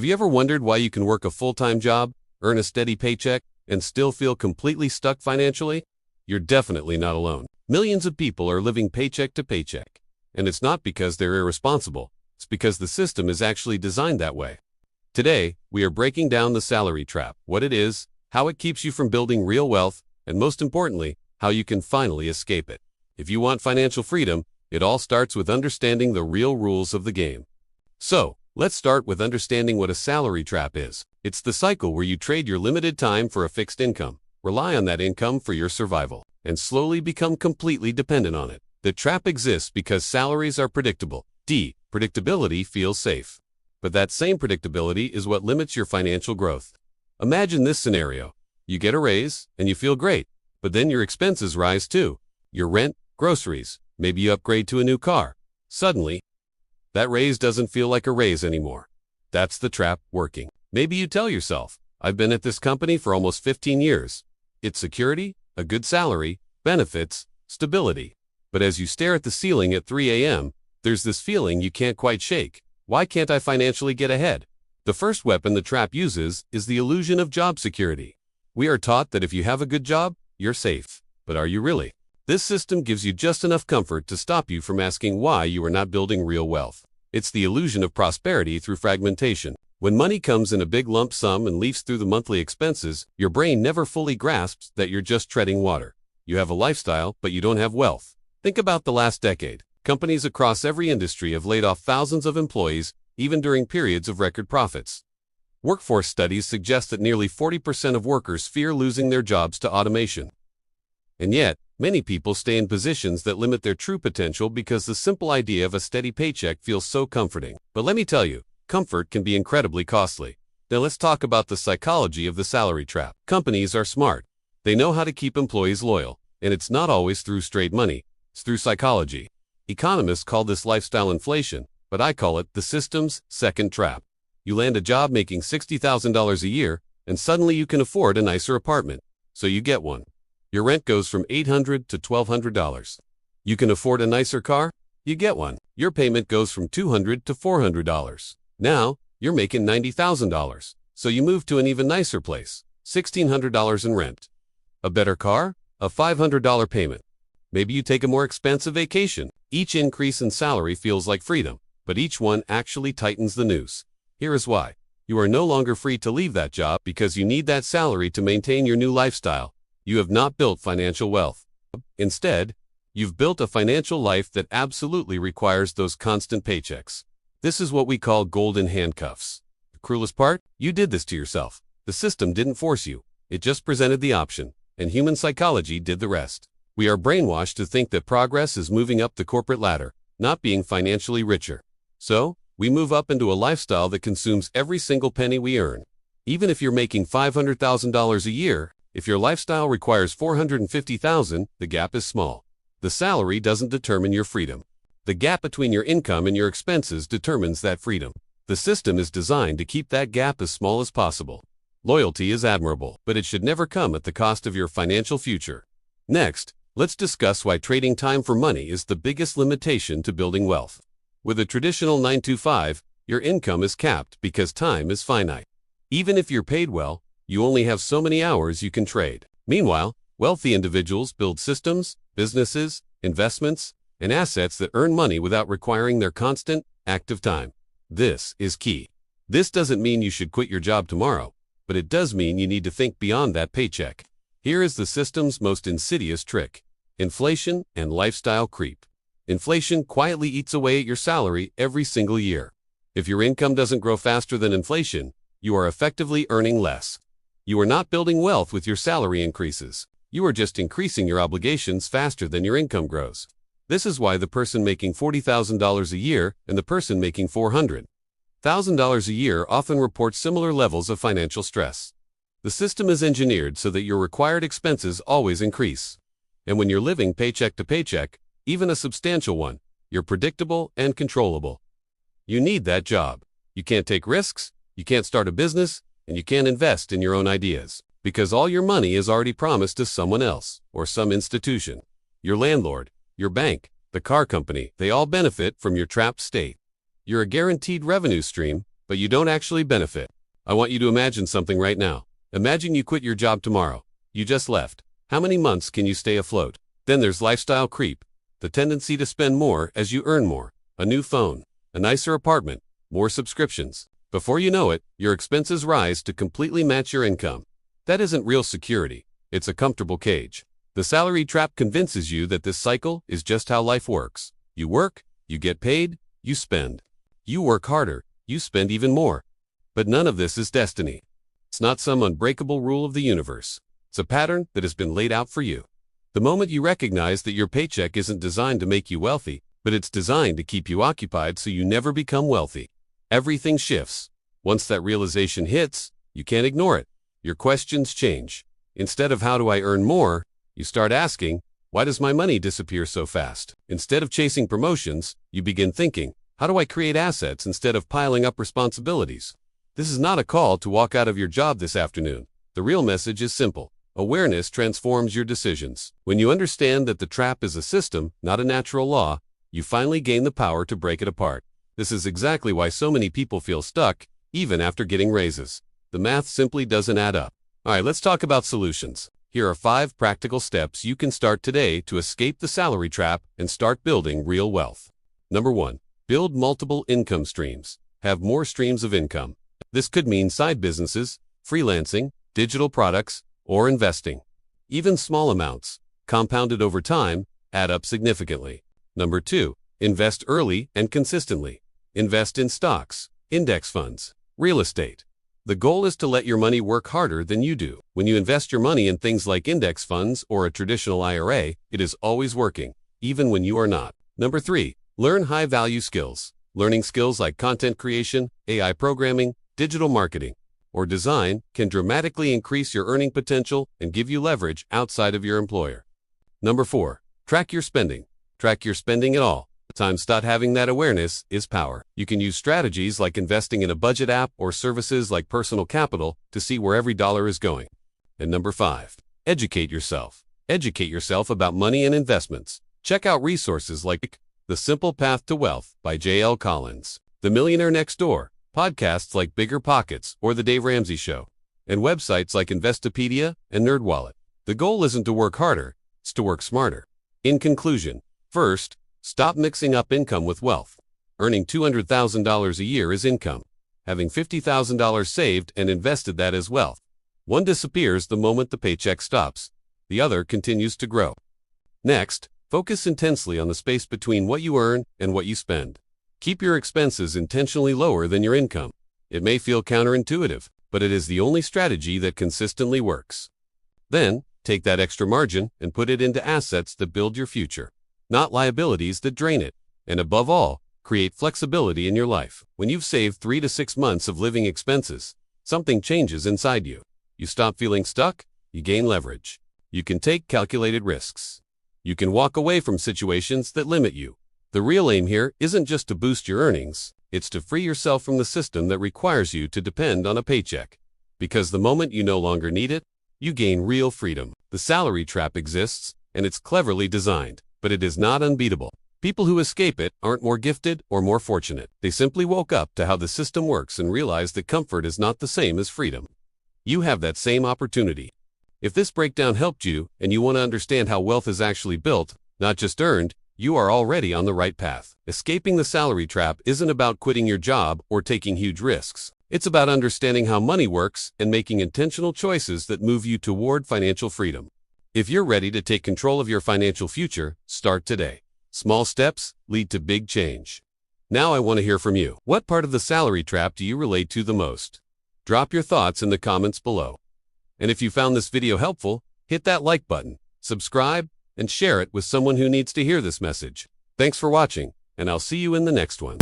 Have you ever wondered why you can work a full-time job, earn a steady paycheck, and still feel completely stuck financially? You're definitely not alone. Millions of people are living paycheck to paycheck. And it's not because they're irresponsible, it's because the system is actually designed that way. Today, we are breaking down the salary trap, what it is, how it keeps you from building real wealth, and most importantly, how you can finally escape it. If you want financial freedom, it all starts with understanding the real rules of the game. So, let's start with understanding what a salary trap is. It's the cycle where you trade your limited time for a fixed income, rely on that income for your survival, and slowly become completely dependent on it. The trap exists because salaries are predictable. Predictability feels safe. But that same predictability is what limits your financial growth. Imagine this scenario. You get a raise, and you feel great, but then your expenses rise too. Your rent, groceries, maybe you upgrade to a new car. Suddenly, that raise doesn't feel like a raise anymore. That's the trap working. Maybe you tell yourself, I've been at this company for almost 15 years. It's security, a good salary, benefits, stability. But as you stare at the ceiling at 3 a.m., there's this feeling you can't quite shake. Why can't I financially get ahead? The first weapon the trap uses is the illusion of job security. We are taught that if you have a good job, you're safe. But are you really? This system gives you just enough comfort to stop you from asking why you are not building real wealth. It's the illusion of prosperity through fragmentation. When money comes in a big lump sum and leaks through the monthly expenses, your brain never fully grasps that you're just treading water. You have a lifestyle, but you don't have wealth. Think about the last decade. Companies across every industry have laid off thousands of employees, even during periods of record profits. Workforce studies suggest that nearly 40% of workers fear losing their jobs to automation. And yet, many people stay in positions that limit their true potential because the simple idea of a steady paycheck feels so comforting. But let me tell you, comfort can be incredibly costly. Now let's talk about the psychology of the salary trap. Companies are smart. They know how to keep employees loyal, and it's not always through straight money, it's through psychology. Economists call this lifestyle inflation, but I call it the system's second trap. You land a job making $60,000 a year, and suddenly you can afford a nicer apartment, so you get one. Your rent goes from $800 to $1,200. You can afford a nicer car? You get one. Your payment goes from $200 to $400. Now, you're making $90,000, so you move to an even nicer place, $1,600 in rent. A better car? A $500 payment. Maybe you take a more expensive vacation. Each increase in salary feels like freedom, but each one actually tightens the noose. Here is why. You are no longer free to leave that job because you need that salary to maintain your new lifestyle. You have not built financial wealth. Instead, you've built a financial life that absolutely requires those constant paychecks. This is what we call golden handcuffs. The cruelest part? You did this to yourself. The system didn't force you. It just presented the option, and human psychology did the rest. We are brainwashed to think that progress is moving up the corporate ladder, not being financially richer. So, we move up into a lifestyle that consumes every single penny we earn. Even if you're making $500,000 a year, if your lifestyle requires $450,000, the gap is small. The salary doesn't determine your freedom. The gap between your income and your expenses determines that freedom. The system is designed to keep that gap as small as possible. Loyalty is admirable, but it should never come at the cost of your financial future. Next, let's discuss why trading time for money is the biggest limitation to building wealth. With a traditional 9-to-5, your income is capped because time is finite. Even if you're paid well, you only have so many hours you can trade. Meanwhile, wealthy individuals build systems, businesses, investments, and assets that earn money without requiring their constant, active time. This is key. This doesn't mean you should quit your job tomorrow, but it does mean you need to think beyond that paycheck. Here is the system's most insidious trick: inflation and lifestyle creep. Inflation quietly eats away at your salary every single year. If your income doesn't grow faster than inflation, you are effectively earning less. You are not building wealth with your salary increases. You are just increasing your obligations faster than your income grows. This is why the person making $40,000 a year and the person making $400,000 a year often report similar levels of financial stress. The system is engineered so that your required expenses always increase. And when you're living paycheck to paycheck, even a substantial one, you're predictable and controllable. You need that job. You can't take risks, you can't start a business, and you can't invest in your own ideas, because all your money is already promised to someone else or some institution. Your landlord, your bank, the car company, they all benefit from your trapped state. You're a guaranteed revenue stream, but you don't actually benefit. I want you to imagine something right now. Imagine you quit your job tomorrow. You just left. How many months can you stay afloat? Then there's lifestyle creep, the tendency to spend more as you earn more. A new phone, a nicer apartment, more subscriptions. Before you know it, your expenses rise to completely match your income. That isn't real security. It's a comfortable cage. The salary trap convinces you that this cycle is just how life works. You work, you get paid, you spend. You work harder, you spend even more. But none of this is destiny. It's not some unbreakable rule of the universe. It's a pattern that has been laid out for you. The moment you recognize that your paycheck isn't designed to make you wealthy, but it's designed to keep you occupied so you never become wealthy, everything shifts. Once that realization hits, you can't ignore it. Your questions change. Instead of how do I earn more, you start asking, why does my money disappear so fast? Instead of chasing promotions, you begin thinking, how do I create assets instead of piling up responsibilities? This is not a call to walk out of your job this afternoon. The real message is simple. Awareness transforms your decisions. When you understand that the trap is a system, not a natural law, you finally gain the power to break it apart. This is exactly why so many people feel stuck, even after getting raises. The math simply doesn't add up. All right, let's talk about solutions. Here are 5 practical steps you can start today to escape the salary trap and start building real wealth. Number 1. Build multiple income streams. Have more streams of income. This could mean side businesses, freelancing, digital products, or investing. Even small amounts, compounded over time, add up significantly. Number 2. Invest early and consistently. Invest in stocks, index funds, real estate. The goal is to let your money work harder than you do. When you invest your money in things like index funds or a traditional IRA, it is always working, even when you are not. Number 3. Learn high-value skills. Learning skills like content creation, AI programming, digital marketing, or design can dramatically increase your earning potential and give you leverage outside of your employer. Number 4. Track your spending. Track your spending at all times. Having that awareness is power. You can use strategies like investing in a budget app or services like Personal Capital to see where every dollar is going. And number 5. Educate yourself. Educate yourself about money and investments. Check out resources like The Simple Path to Wealth by J.L. Collins, The Millionaire Next Door, podcasts like Bigger Pockets or The Dave Ramsey Show, and websites like Investopedia and NerdWallet. The goal isn't to work harder, it's to work smarter. In conclusion, first, stop mixing up income with wealth. Earning $200,000 a year is income. Having $50,000 saved and invested, that is wealth. One disappears the moment the paycheck stops. The other continues to grow. Next, focus intensely on the space between what you earn and what you spend. Keep your expenses intentionally lower than your income. It may feel counterintuitive, but it is the only strategy that consistently works. Then, take that extra margin and put it into assets that build your future, not liabilities that drain it. And above all, create flexibility in your life. When you've saved 3 to 6 months of living expenses, something changes inside you. You stop feeling stuck, you gain leverage. You can take calculated risks. You can walk away from situations that limit you. The real aim here isn't just to boost your earnings, it's to free yourself from the system that requires you to depend on a paycheck. Because the moment you no longer need it, you gain real freedom. The salary trap exists, and it's cleverly designed, but it is not unbeatable. People who escape it aren't more gifted or more fortunate. They simply woke up to how the system works and realized that comfort is not the same as freedom. You have that same opportunity. If this breakdown helped you and you want to understand how wealth is actually built, not just earned, you are already on the right path. Escaping the salary trap isn't about quitting your job or taking huge risks. It's about understanding how money works and making intentional choices that move you toward financial freedom. If you're ready to take control of your financial future, start today. Small steps lead to big change. Now I want to hear from you. What part of the salary trap do you relate to the most? Drop your thoughts in the comments below. And if you found this video helpful, hit that like button, subscribe, and share it with someone who needs to hear this message. Thanks for watching, and I'll see you in the next one.